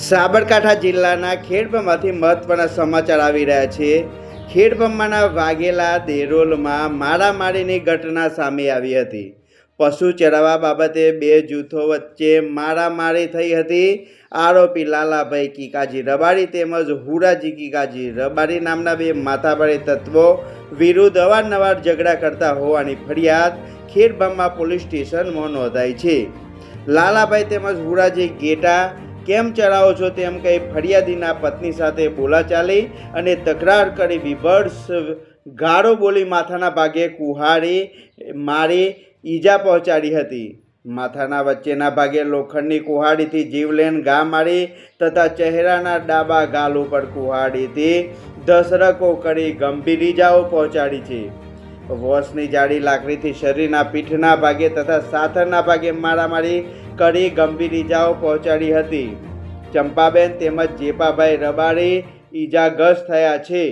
સાબરકાંઠા જિલ્લાના ખેડબ્રહ્માથી મહત્વના સમાચાર આવી રહ્યા છે। ખેડબ્રહ્માના વાઘેલા દેરોલમાં મારામારીની ઘટના સામે આવી હતી। પશુ ચરાવવા બાબતે બે જૂથો વચ્ચે મારામારી થઈ હતી। આરોપી લાલાભાઈ કીકાજી રબારી તેમજ હુરાજી કીકાજી રબારી નામના બે માથાભારે તત્વો વિરુદ્ધ અવારનવાર ઝઘડા કરતા હોવાની ફરિયાદ ખેડબ્રહ્મા પોલીસ સ્ટેશનમાં નોંધાઈ છે। લાલાભાઈ તેમજ હુરાજી ગેટા કેમ ચલાવો છો તેમ કહી ફરિયાદીના પત્ની સાથે બોલાચાલી અને તકરાર કરી વિભત્સ ગાળો બોલી માથાના ભાગે કુહાડી મારી ઈજા પહોંચાડી હતી। માથાના વચ્ચેના ભાગે લોખંડની કુહાડીથી જીવલેણ ઘા મારી તથા ચહેરાના ડાબા ગાલ ઉપર કુહાડીથી ધસરકો કરી ગંભીર ઈજાઓ પહોંચાડી છે। વોશની જાડી લાકડીથી શરીરના પીઠના ભાગે તથા સાથળના ભાગે મારામારી કરી ગંભીર ઈજાઓ પહોંચાડી હતી। ચંપાબેન તેમજ જેપાભાઈ રબારી ઈજાગ્રસ્ત થયા છે।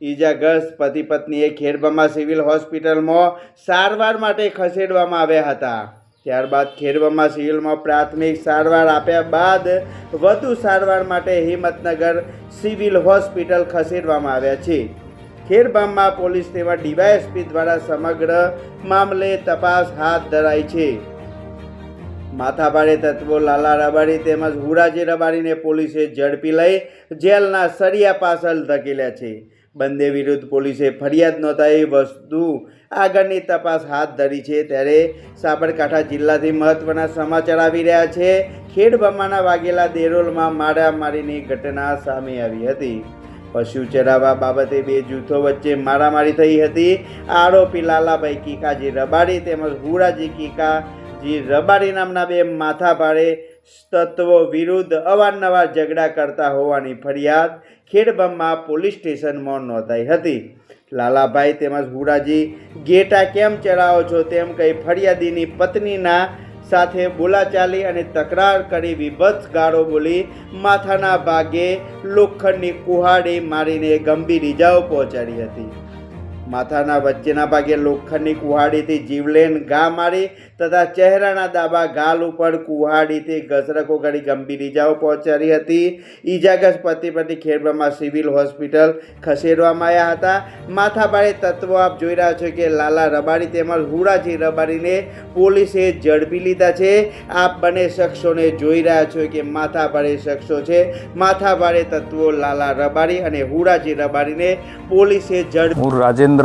ઈજાગ્રસ્ત પતિ પત્નીએ ખેડબ્રહ્મા સિવિલ હોસ્પિટલમાં સારવાર માટે ખસેડવામાં આવ્યા હતા। ત્યારબાદ ખેડબ્રહ્મા સિવિલમાં પ્રાથમિક સારવાર આપ્યા બાદ વધુ સારવાર માટે હિંમતનગર સિવિલ હોસ્પિટલ ખસેડવામાં આવ્યા છે। ખેડબ્રહ્મા પોલીસ તેમજ ડીવાયએસપી દ્વારા સમગ્ર મામલે તપાસ હાથ ધરાઈ છે। માથાભારે તત્વો લાલા રબારી તેમજ હુરાજી રબારીને પોલીસે ઝડપી લઈ જેલના સળિયા પાછળ ધકેલ્યા છે। બંને વિરુદ્ધ પોલીસે ફરિયાદ નોંધાવી વધુ આગળની તપાસ હાથ ધરી છે। ત્યારે સાબરકાંઠા જિલ્લાથી મહત્વના સમાચાર આવી રહ્યા છે। ખેડબ્રહ્માના વાઘેલા દેરોલમાં મારામારીની ઘટના સામે આવી હતી। પશુ ચરાવવા બાબતે બે જૂથો વચ્ચે મારામારી થઈ હતી। આરોપી લાલાભાઈ કીકાજી રબારી તેમજ હુરાજી કીકાજી રબારી નામના બે માથાભારે તત્વો વિરુદ્ધ અવારનવાર ઝઘડા કરતા હોવાની ફરિયાદ ખેડબ્રહ્મા પોલીસ સ્ટેશનમાં નોંધાઈ હતી। લાલાભાઈ તેમજ હુરાજી ગેટા કેમ ચલાવો છો તેમ કહી ફરિયાદીની પત્નીના સાથે બોલાચાલી અને તકરાર કરી વિભત્સ ગાળો બોલી માથાના ભાગે લોખંડની કુહાડી મારીને ગંભીર ઈજાઓ પહોંચાડી હતી। માથાના વચ્ચેના ભાગે લોખંડની કુહાડીથી જીવલેણ ઘા મારી તથા ચહેરાના ડાબા ગાલ ઉપર કુહાડીથી ઘસરકો કરી ગંભીર ઈજાઓ પહોંચાડી હતી। ઈજાગ્રસ્ત પતિ પત્ની ખેડબ્રહ્મા સિવિલ હોસ્પિટલ ખસેડવામાં આવ્યા હતા। માથાભારે તત્વો આપ જોઈ રહ્યા છો કે લાલા રબારી તેમજ હુરાજી રબારીને પોલીસે ઝડપી લીધા છે। આપ બંને શખ્સોને જોઈ રહ્યા છો કે માથાભારે શખ્સો છે। માથાભારે તત્વો લાલા રબારી અને હુરાજી રબારીને પોલીસે હું રાજેન્દ્ર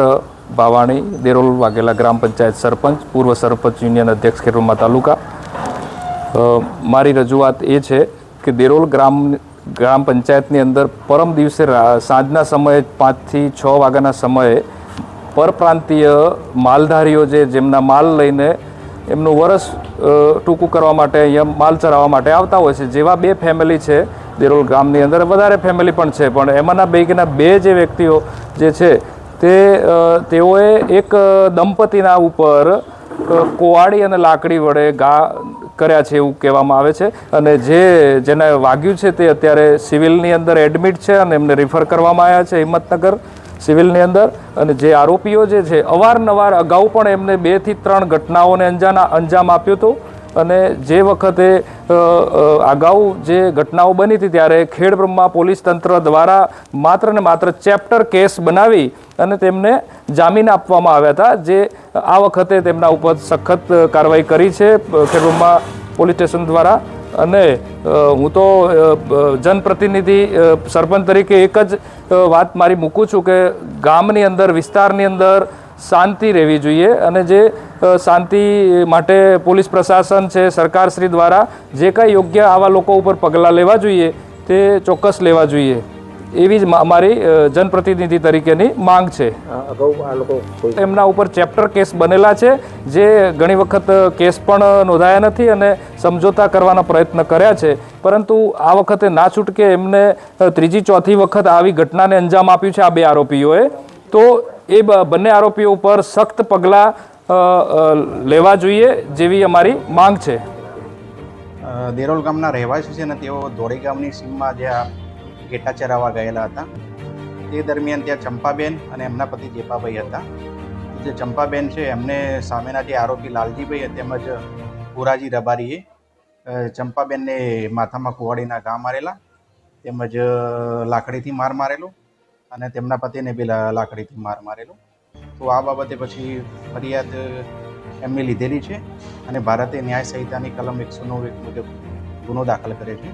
બાવાણી દેરોલ વાઘેલા ગ્રામ પંચાયત સરપંચ પૂર્વ સરપંચ યુનિયન અધ્યક્ષ ખેડબ્રહ્મા તાલુકા। મારી રજૂઆત એ છે કે દેરોલ ગ્રામ પંચાયતની અંદર પરમ દિવસે સાંજના સમયે 5 થી 6 વાગ્યાના સમયે પરપ્રાંતીય માલધારીઓ જેમના માલ લઈને એમનું વરસ ટૂંકું કરવા માટે અહીંયા માલ ચરાવવા માટે આવતા હોય છે। જેવા બે ફેમિલી છે દેરોલ ગામની અંદર, વધારે ફેમિલી પણ છે, પણ એમાંના પૈકીના બે જે વ્યક્તિઓ જે છે તેઓએ એક દંપતીના ઉપર કુહાડી અને લાકડી વડે ઘા કર્યા છે એવું કહેવામાં આવે છે। અને જેને વાગ્યું છે તે અત્યારે સિવિલની અંદર એડમિટ છે અને એમને રિફર કરવામાં આવ્યા છે હિંમતનગર સિવિલની અંદર। અને જે આરોપીઓ જે છે અવારનવાર અગાઉ પણ એમને 2 થી 3 ઘટનાઓને અંજામ આપ્યું હતું। અને જે વખતે અગાઉ જે ઘટનાઓ બની હતી ત્યારે ખેડબ્રહ્મા પોલીસ તંત્ર દ્વારા માત્ર ને માત્ર ચેપ્ટર કેસ બનાવી અને તેમને જામીન આપવામાં આવ્યા હતા। જે આ વખતે તેમના ઉપર સખત કાર્યવાહી કરી છે ખેડબ્રહ્મા પોલીસ સ્ટેશન દ્વારા। અને હું તો જનપ્રતિનિધિ સરપંચ તરીકે એક જ વાત મારી મૂકું છું કે ગામની અંદર વિસ્તારની અંદર શાંતિ રહેવી જોઈએ અને જે શાંતિ માટે પોલીસ પ્રશાસન છે સરકારશ્રી દ્વારા જે કાંઈ યોગ્ય આવા લોકો ઉપર પગલાં લેવા જોઈએ તે ચોક્કસ લેવા જોઈએ એવી જ મારી જનપ્રતિનિધિ તરીકેની માંગ છે। અગાઉ આ લોકો એમના ઉપર ચેપ્ટર કેસ બનેલા છે, જે ઘણી વખત કેસ પણ નોંધાયા નથી અને સમજોતા કરવાના પ્રયત્ન કર્યા છે, પરંતુ આ વખતે ના છૂટકે એમને 3જી 4થી વખત આવી ઘટનાને અંજામ આપ્યું છે આ બે આરોપીઓએ। તો એ બંને આરોપીઓ ઉપર સખ્ત પગલાં લેવા જોઈએ જેવી અમારી માંગ છે। દેરોલ ગામના રહેવાસી છે ને તેઓ ધોળી ગામની સીમમાં જ્યાં ઘેટા ચરાવવા ગયેલા હતા તે દરમિયાન ત્યાં ચંપાબેન અને એમના પતિ જેપાભાઈ હતા। જે ચંપાબેન છે એમને સામેના જે આરોપી લાલજીભાઈ તેમજ હુરાજી રબારીએ ચંપાબેનને માથામાં કુવાડીના ઘા મારેલા, તેમજ લાકડીથી માર મારેલો અને તેમના પતિને બી લાકડીથી માર મારેલો. તો આ બાબતે પછી ફરિયાદ એમની લીધેલી છે અને ભારતીય ન્યાય સંહિતાની કલમ 109 મુજબ ગુનો દાખલ કર્યો છે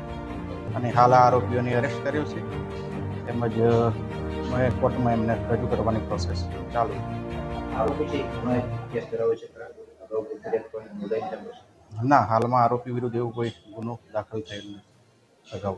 અને હાલ આ આરોપીઓને અરેસ્ટ કર્યો છે, તેમજ કોર્ટમાં એમને રજૂ કરવાની પ્રોસેસ ચાલુ. ના, હાલમાં આરોપી વિરુદ્ધ એવું કોઈ ગુનો દાખલ થયેલ નથી અગાઉ.